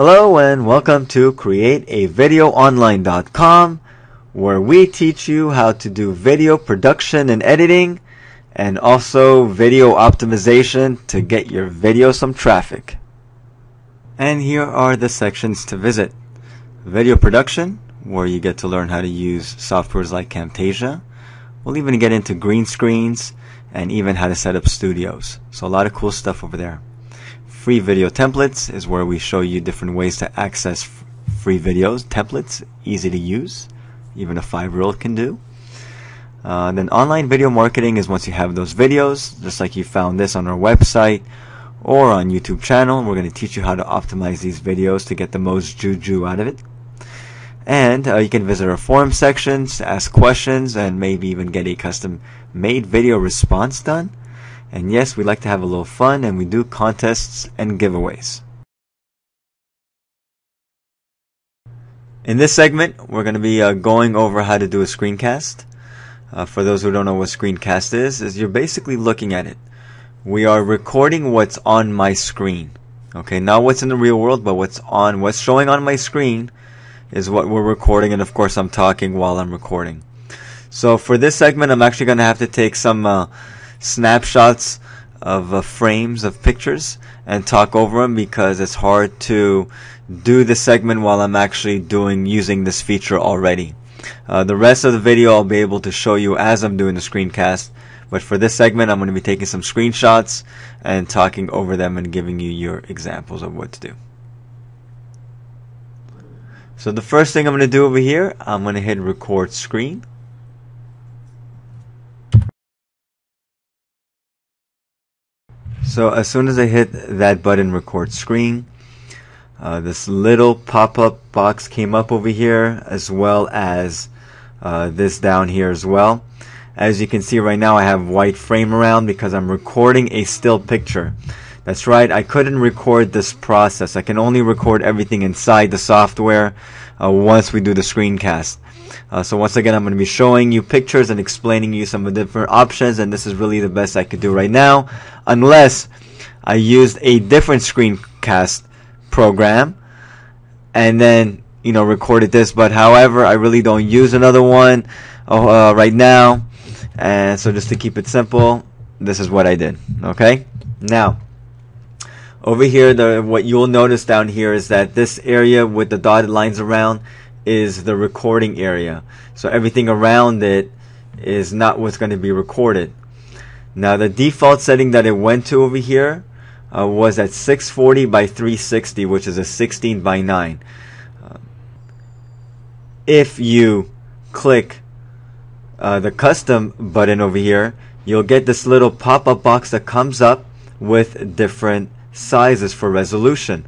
Hello and welcome to CreateAVideoOnline.com, where we teach you how to do video production and editing and also video optimization to get your video some traffic. And here are the sections to visit. Video production, where you get to learn how to use softwares like Camtasia. We'll even get into green screens and even how to set up studios. So a lot of cool stuff over there. Free video templates is where we show you different ways to access free videos. Templates, easy to use, even a 5-year-old can do. Then online video marketing is once you have those videos, just like you found this on our website or on YouTube channel. We're going to teach you how to optimize these videos to get the most juju out of it. And you can visit our forum sections, ask questions, and maybe even get a custom made video response done. And yes, we like to have a little fun, and we do contests and giveaways. In this segment, we're going to be going over how to do a screencast. For those who don't know what screencast is you're basically looking at it. We are recording what's on my screen. Okay, not what's in the real world, but what's showing on my screen is what we're recording, and of course I'm talking while I'm recording. So for this segment, I'm actually going to have to take some snapshots of frames of pictures and talk over them, because it's hard to do the segment while I'm actually using this feature already. The rest of the video I'll be able to show you as I'm doing the screencast, but for this segment I'm going to be taking some screenshots and talking over them and giving you your examples of what to do. So the first thing I'm going to do over here, I'm going to hit record screen. So as soon as I hit that button, record screen, this little pop-up box came up over here, as well as this down here as well. As you can see right now, I have white frame around because I'm recording a still picture. That's right, I couldn't record this process. I can only record everything inside the software once we do the screencast. So once again, I'm going to be showing you pictures and explaining you some of the different options, and this is really the best I could do right now, unless I used a different screencast program and then recorded this. But however, I really don't use another one right now, and so just to keep it simple, this is what I did. Okay, now over here, what you'll notice down here is that this area with the dotted lines around is the recording area. So everything around it is not what's going to be recorded. Now the default setting that it went to over here was at 640 by 360, which is a 16 by 9. If you click the custom button over here, you'll get this little pop-up box that comes up with different sizes for resolution.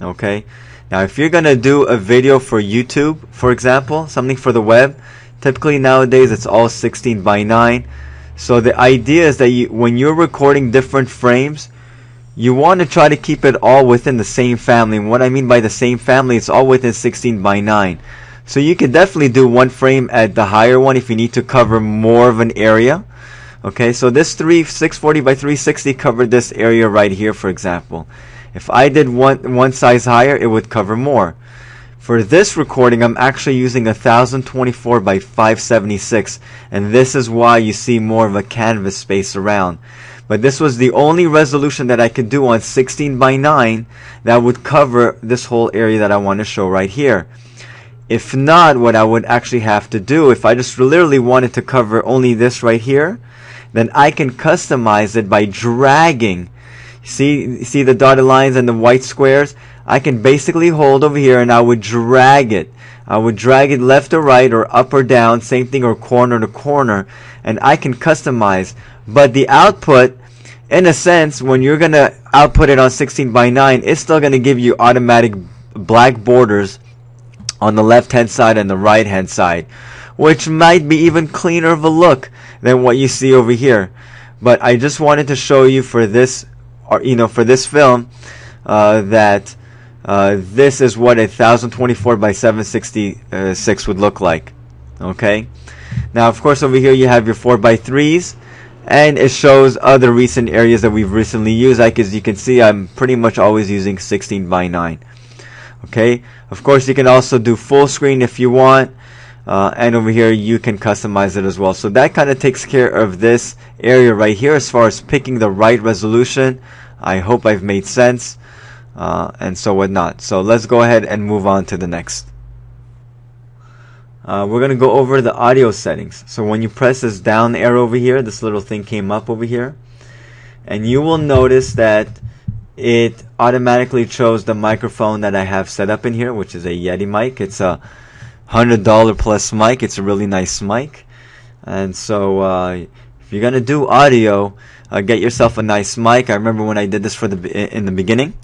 Okay, now if you're gonna do a video for YouTube, for example, something for the web, typically nowadays it's all 16 by 9. So the idea is that when you're recording different frames, you want to try to keep it all within the same family. And what I mean by the same family, it's all within 16 by 9. So you can definitely do one frame at the higher one if you need to cover more of an area. Okay, so this 640 by 360 covered this area right here, for example. If I did one size higher, it would cover more. For this recording, I'm actually using 1024 by 576, and this is why you see more of a canvas space around. But this was the only resolution that I could do on 16 by 9 that would cover this whole area that I want to show right here. If not, what I would actually have to do, if I just literally wanted to cover only this right here, then I can customize it by dragging. See the dotted lines and the white squares? I can basically hold over here and I would drag it. I would drag it left or right or up or down, same thing, or corner to corner, and I can customize. But the output, in a sense, when you're going to output it on 16 by 9, it's still going to give you automatic black borders on the left hand side and the right hand side, which might be even cleaner of a look than what you see over here. But I just wanted to show you for this, for this film, that this is what 1024 by 766 would look like. Okay, now of course over here you have your 4x3s, and it shows other recent areas that we've recently used. Like as you can see, I'm pretty much always using 16 by 9. Okay, of course you can also do full screen if you want, and over here you can customize it as well. So that kind of takes care of this area right here as far as picking the right resolution. I hope I've made sense, and so whatnot. So let's go ahead and move on to the next. We're going to go over the audio settings. So when you press this down arrow over here, this little thing came up over here, and you will notice that it automatically chose the microphone that I have set up in here, which is a Yeti mic. It's a $100 plus mic. It's a really nice mic. And so if you're gonna do audio, get yourself a nice mic. I remember when I did this in the beginning,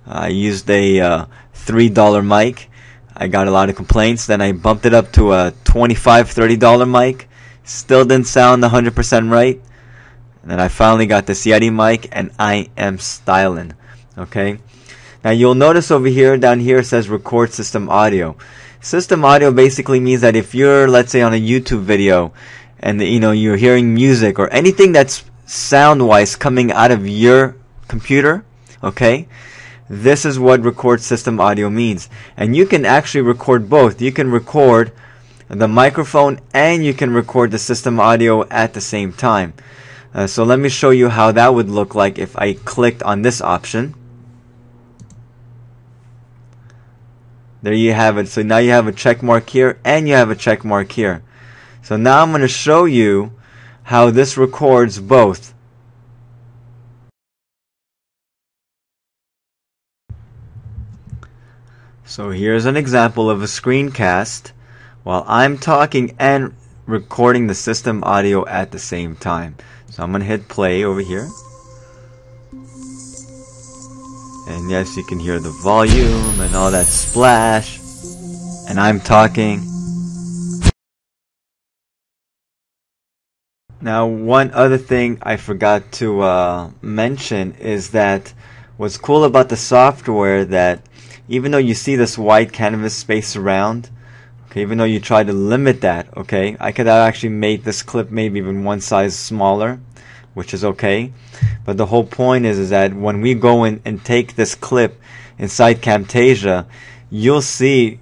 I used a $3 mic. I got a lot of complaints. Then I bumped it up to a $25, $30 mic. Still didn't sound 100% right. And then I finally got this Yeti mic, and I am styling. Okay. Now you'll notice over here, down here, it says record system audio. System audio basically means that if you're, let's say, on a YouTube video, and you're hearing music or anything that's sound-wise coming out of your computer, okay, this is what record system audio means. And you can actually record both. You can record the microphone and you can record the system audio at the same time. So let me show you how that would look like if I clicked on this option. There you have it. So now you have a check mark here and you have a check mark here. So now I'm going to show you how this records both. So here's an example of a screencast while I'm talking and recording the system audio at the same time. So I'm going to hit play over here. And yes, you can hear the volume and all that splash. And I'm talking. Now, one other thing I forgot to mention is that what's cool about the software, that even though you see this white canvas space around, okay, even though you try to limit that, okay, I could have actually made this clip maybe even one size smaller, which is okay. But the whole point is that when we go in and take this clip inside Camtasia, you'll see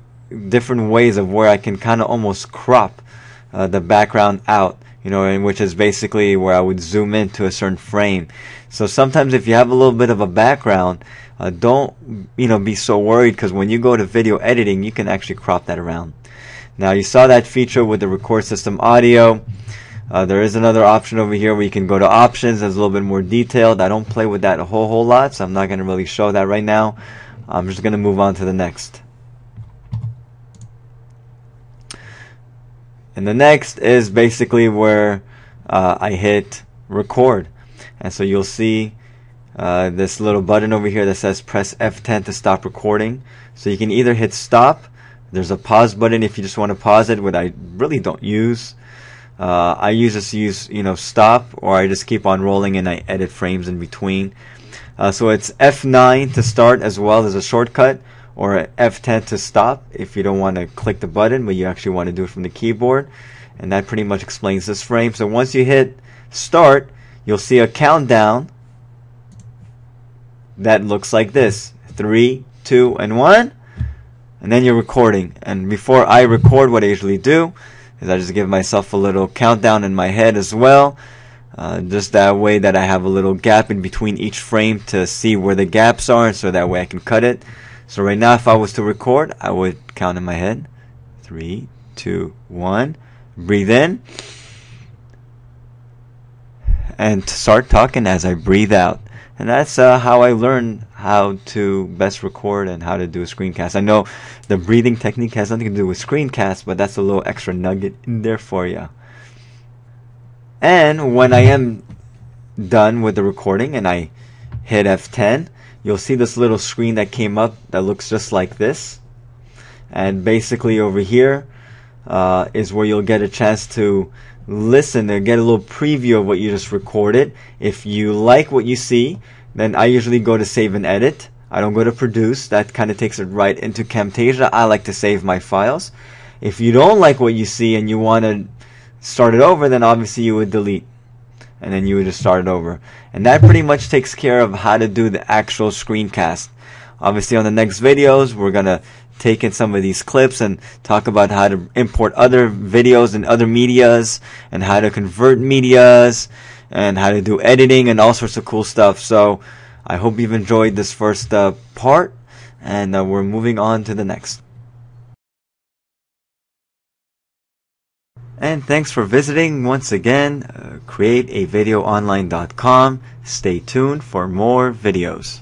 different ways of where I can kind of almost crop the background out, and which is basically where I would zoom into a certain frame. So sometimes if you have a little bit of a background, don't be so worried, because when you go to video editing, you can actually crop that around. Now you saw that feature with the record system audio. There is another option over here where you can go to options. That's a little bit more detailed. I don't play with that a whole lot, so I'm not going to really show that right now. I'm just going to move on to the next. And the next is basically where I hit record. And so you'll see this little button over here that says press F10 to stop recording. So you can either hit stop. There's a pause button if you just want to pause it, which I really don't use. I just use stop, or I just keep on rolling and I edit frames in between. So it's F9 to start as well as a shortcut, or F10 to stop if you don't want to click the button but you actually want to do it from the keyboard. And that pretty much explains this frame. So once you hit start, you'll see a countdown that looks like this: 3, 2, and 1. And then you're recording. And before I record, what I usually do is I just give myself a little countdown in my head as well, just that way that I have a little gap in between each frame to see where the gaps are, so that way I can cut it. So right now, if I was to record, I would count in my head: 3, 2, 1. Breathe in and start talking as I breathe out. And that's how I learned how to best record and how to do a screencast. I know the breathing technique has nothing to do with screencast, but that's a little extra nugget in there for you. And when I am done with the recording and I hit F10, you'll see this little screen that came up that looks just like this. And basically over here is where you'll get a chance to listen and get a little preview of what you just recorded. If you like what you see, then I usually go to save and edit. I don't go to produce. That kind of takes it right into Camtasia. I like to save my files. If you don't like what you see and you want to start it over, then obviously you would delete and then you would just start it over. And that pretty much takes care of how to do the actual screencast. Obviously on the next videos, we're gonna take in some of these clips and talk about how to import other videos and other medias, and how to convert medias, and how to do editing and all sorts of cool stuff. So I hope you've enjoyed this first part, and we're moving on to the next. And thanks for visiting once again, createavideoonline.com. Stay tuned for more videos.